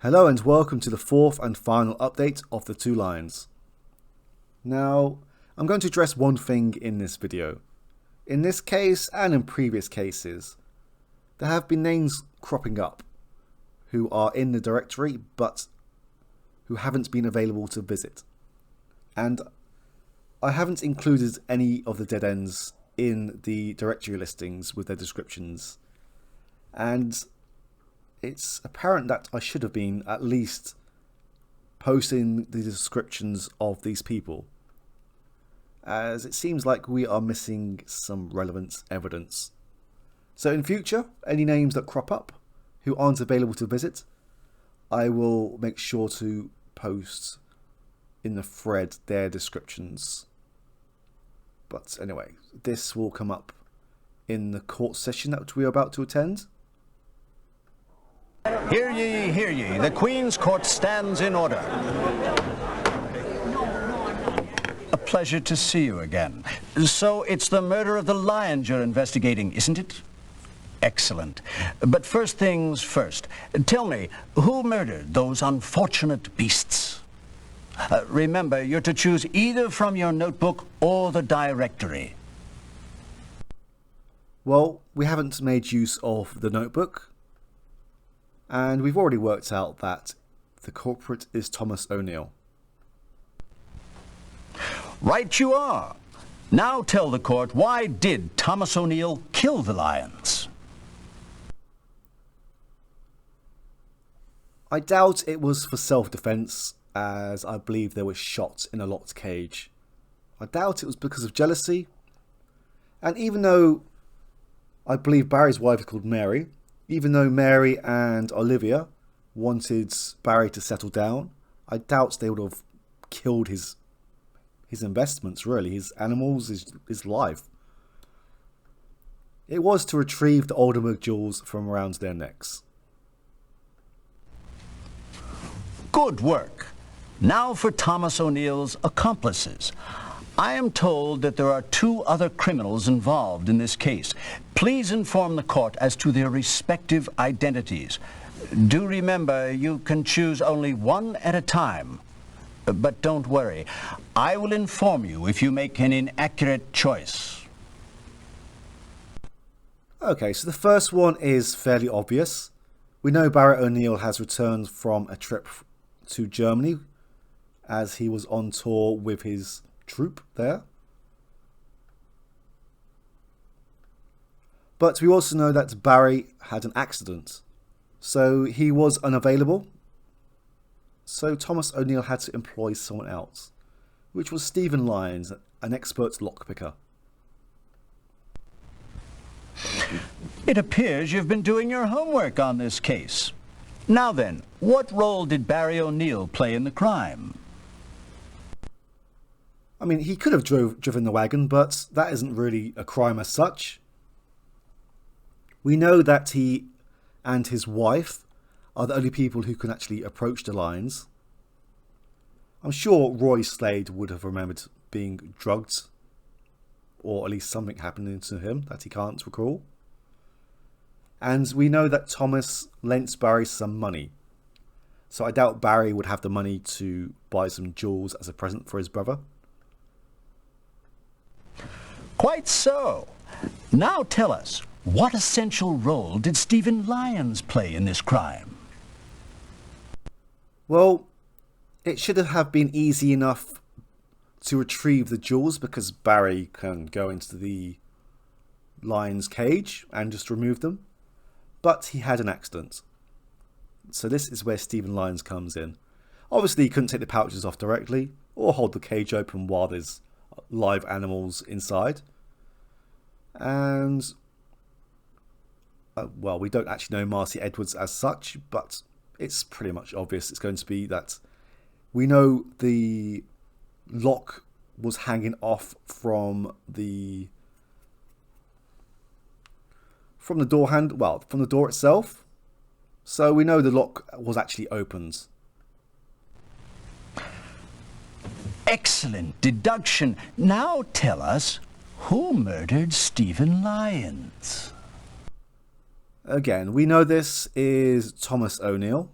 Hello and welcome to the fourth and final update of the Two Lions. Now, I'm going to address one thing in this video. In this case and in previous cases, there have been names cropping up who are in the directory but who haven't been available to visit. And I haven't included any of the dead ends in the directory listings with their descriptions. And it's apparent that I should have been at least posting the descriptions of these people, as it seems like we are missing some relevant evidence. So in future, any names that crop up who aren't available to visit, I will make sure to post in the thread their descriptions. But anyway, this will come up in the court session that we are about to attend. Hear ye, hear ye. The Queen's Court stands in order. A pleasure to see you again. So it's the murder of the lions you're investigating, isn't it? Excellent. But first things first. Tell me, who murdered those unfortunate beasts? Remember, you're to choose either from your notebook or the directory. Well, we haven't made use of the notebook. And we've already worked out that the culprit is Thomas O'Neill. Right you are. Now tell the court, why did Thomas O'Neill kill the lions? I doubt it was for self-defense, as I believe they were shot in a locked cage. I doubt it was because of jealousy. And even though I believe Barry's wife is called Mary, even though Mary and Olivia wanted Barry to settle down, I doubt they would have killed his investments, really, his animals, his life. It was to retrieve the Oldenburg jewels from around their necks. Good work. Now for Thomas O'Neill's accomplices. I am told that there are two other criminals involved in this case. Please inform the court as to their respective identities. Do remember, you can choose only one at a time. But don't worry, I will inform you if you make an inaccurate choice. Okay, so the first one is fairly obvious. We know Barry O'Neill has returned from a trip to Germany as he was on tour with his troupe there. But we also know that Barry had an accident, so he was unavailable. So Thomas O'Neill had to employ someone else, which was Stephen Lyons, an expert lockpicker. It appears you've been doing your homework on this case. Now then, what role did Barry O'Neill play in the crime? I mean, he could have driven the wagon, but that isn't really a crime as such. We know that he and his wife are the only people who can actually approach the lions. I'm sure Roy Slade would have remembered being drugged, or at least something happening to him that he can't recall. And we know that Thomas lent Barry some money. So I doubt Barry would have the money to buy some jewels as a present for his brother. Quite so. Now tell us, what essential role did Stephen Lyons play in this crime? Well, it should have been easy enough to retrieve the jewels because Barry can go into the lion's cage and just remove them. But he had an accident. So this is where Stephen Lyons comes in. Obviously, he couldn't take the pouches off directly or hold the cage open while there's live animals inside. And well, we don't actually know Marcy Edwards as such, but it's pretty much obvious it's going to be that we know the lock was hanging off from the door from the door itself. So we know the lock was actually opened. Excellent deduction. Now tell us, who murdered Stephen Lyons? Again, we know this is Thomas O'Neill.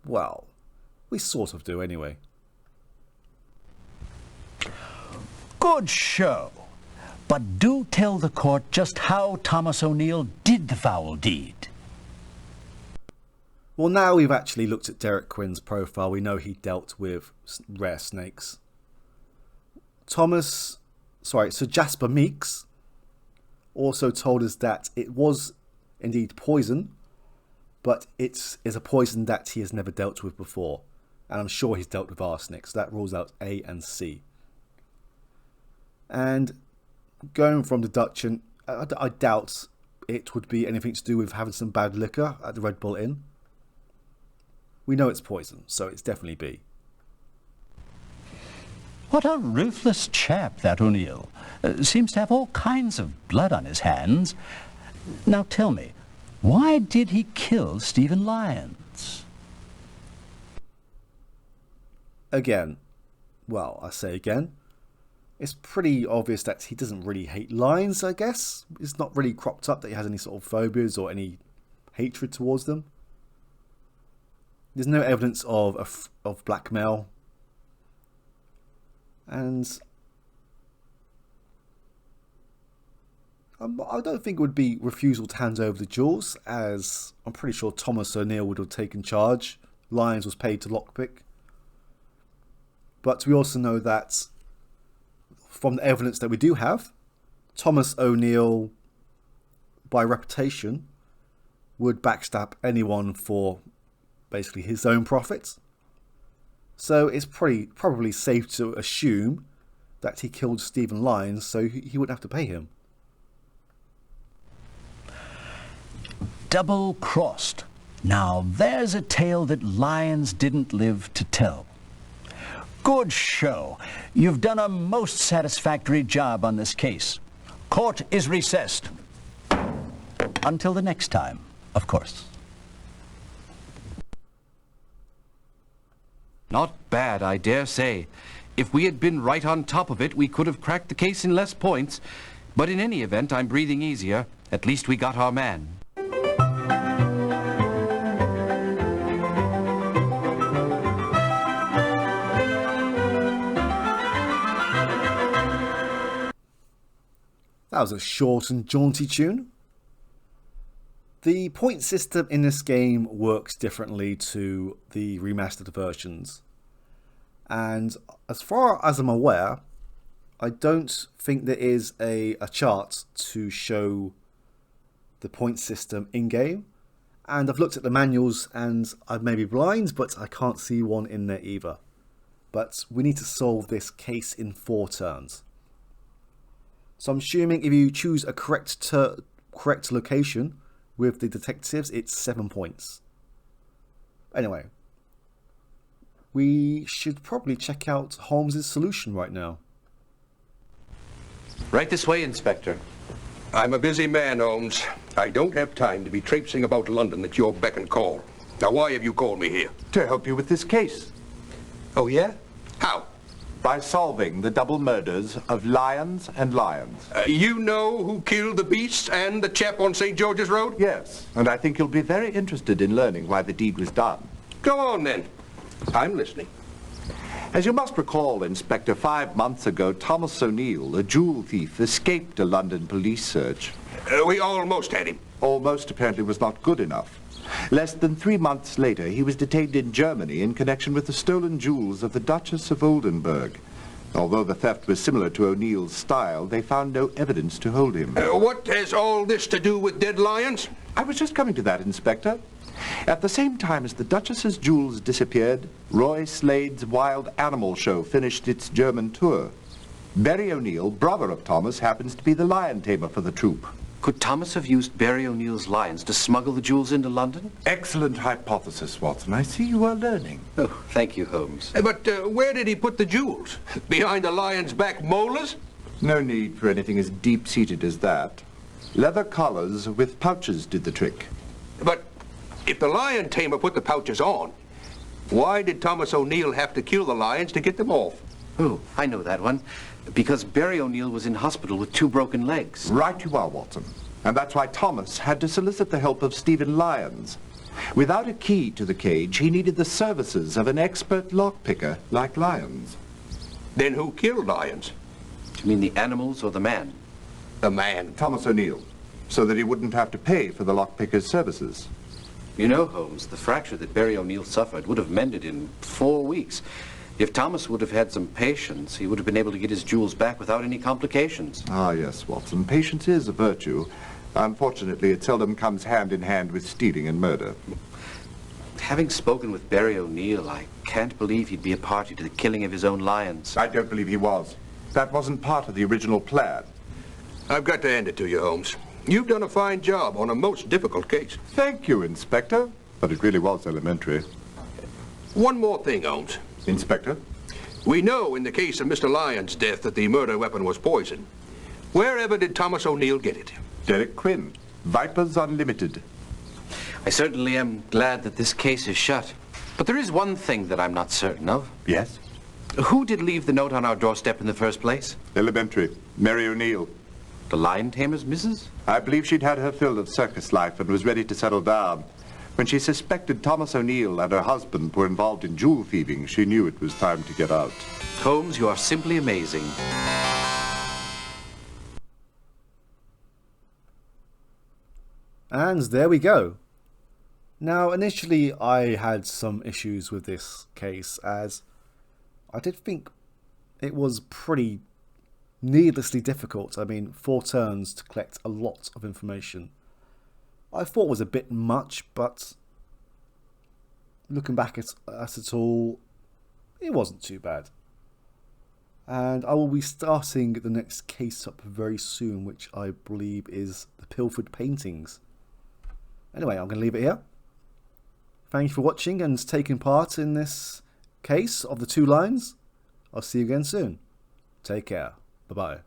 Well, we sort of do anyway. Good show. But do tell the court just how Thomas O'Neill did the foul deed. Well, now we've actually looked at Derek Quinn's profile, we know he dealt with rare snakes. Sir Jasper Meeks also told us that it was indeed poison, but it is a poison that he has never dealt with before. And I'm sure he's dealt with arsenic, so that rules out A and C. And going from deduction, I doubt it would be anything to do with having some bad liquor at the Red Bull Inn. We know it's poison, so it's definitely B. What a ruthless chap, that O'Neill. Seems to have all kinds of blood on his hands. Now tell me, why did he kill Stephen Lyons? Again, it's pretty obvious that he doesn't really hate lions, I guess. It's not really cropped up that he has any sort of phobias or any hatred towards them. There's no evidence of blackmail. And I don't think it would be refusal to hand over the jewels, as I'm pretty sure Thomas O'Neill would have taken charge. Lyons was paid to lockpick. But we also know that from the evidence that we do have, Thomas O'Neill, by reputation, would backstab anyone for basically his own profits. So it's probably safe to assume that he killed Stephen Lyons so he wouldn't have to pay him. Double-crossed. Now there's a tale that Lyons didn't live to tell. Good show. You've done a most satisfactory job on this case. Court is recessed. Until the next time, of course. Not bad, I dare say. If we had been right on top of it, we could have cracked the case in less points. But in any event, I'm breathing easier. At least we got our man. That was a short and jaunty tune. The point system in this game works differently to the remastered versions. And as far as I'm aware, I don't think there is a chart to show the point system in-game. And I've looked at the manuals and I may be blind, but I can't see one in there either. But we need to solve this case in 4 turns. So I'm assuming if you choose a correct location with the detectives, it's 7 points. Anyway, we should probably check out Holmes' solution right now. Right this way, Inspector. I'm a busy man, Holmes. I don't have time to be traipsing about London at your beck and call. Now, why have you called me here? To help you with this case. Oh, yeah? How? By solving the double murders of Lyons and Lyons. You know who killed the beasts and the chap on St. George's Road? Yes, and I think you'll be very interested in learning why the deed was done. Go on, then. I'm listening. As you must recall, Inspector, 5 months ago, Thomas O'Neill, a jewel thief, escaped a London police search. We almost had him. Almost apparently was not good enough. Less than 3 months later, he was detained in Germany in connection with the stolen jewels of the Duchess of Oldenburg. Although the theft was similar to O'Neill's style, they found no evidence to hold him. What has all this to do with dead lions? I was just coming to that, Inspector. At the same time as the Duchess's jewels disappeared, Roy Slade's Wild Animal Show finished its German tour. Barry O'Neill, brother of Thomas, happens to be the lion tamer for the troupe. Could Thomas have used Barry O'Neill's lions to smuggle the jewels into London? Excellent hypothesis, Watson. I see you are learning. Oh, thank you, Holmes. But where did he put the jewels? Behind the lion's back molars? No need for anything as deep-seated as that. Leather collars with pouches did the trick. But if the lion tamer put the pouches on, why did Thomas O'Neill have to kill the lions to get them off? Oh, I know that one. Because Barry O'Neill was in hospital with 2 broken legs. Right you are, Watson. And that's why Thomas had to solicit the help of Stephen Lyons. Without a key to the cage, he needed the services of an expert lockpicker like Lyons. Then who killed Lyons? Do you mean the animals or the man? The man. Thomas O'Neill, so that he wouldn't have to pay for the lockpicker's services. You know, Holmes, the fracture that Barry O'Neill suffered would have mended in 4 weeks. If Thomas would have had some patience, he would have been able to get his jewels back without any complications. Ah, yes, Watson. Patience is a virtue. Unfortunately, it seldom comes hand in hand with stealing and murder. Having spoken with Barry O'Neill, I can't believe he'd be a party to the killing of his own lions. I don't believe he was. That wasn't part of the original plan. I've got to hand it to you, Holmes. You've done a fine job on a most difficult case. Thank you, Inspector. But it really was elementary. One more thing, Holmes. Inspector? We know in the case of Mr. Lyons' death that the murder weapon was poison. Wherever did Thomas O'Neill get it? Derek Quinn, Vipers Unlimited. I certainly am glad that this case is shut. But there is one thing that I'm not certain of. Yes? Who did leave the note on our doorstep in the first place? Elementary. Mary O'Neill. The lion tamer's missus? I believe she'd had her fill of circus life and was ready to settle down. When she suspected Thomas O'Neill and her husband were involved in jewel thieving, she knew it was time to get out. Holmes, you are simply amazing. And there we go. Now, initially I had some issues with this case, as I did think it was pretty needlessly difficult. I mean, 4 turns to collect a lot of information. I thought it was a bit much, but looking back at it all, it wasn't too bad. And I will be starting the next case up very soon, which I believe is the pilfered paintings. Anyway, I'm going to leave it here. Thank you for watching and taking part in this case of the 2 lines. I'll see you again soon. Take care. Bye-bye.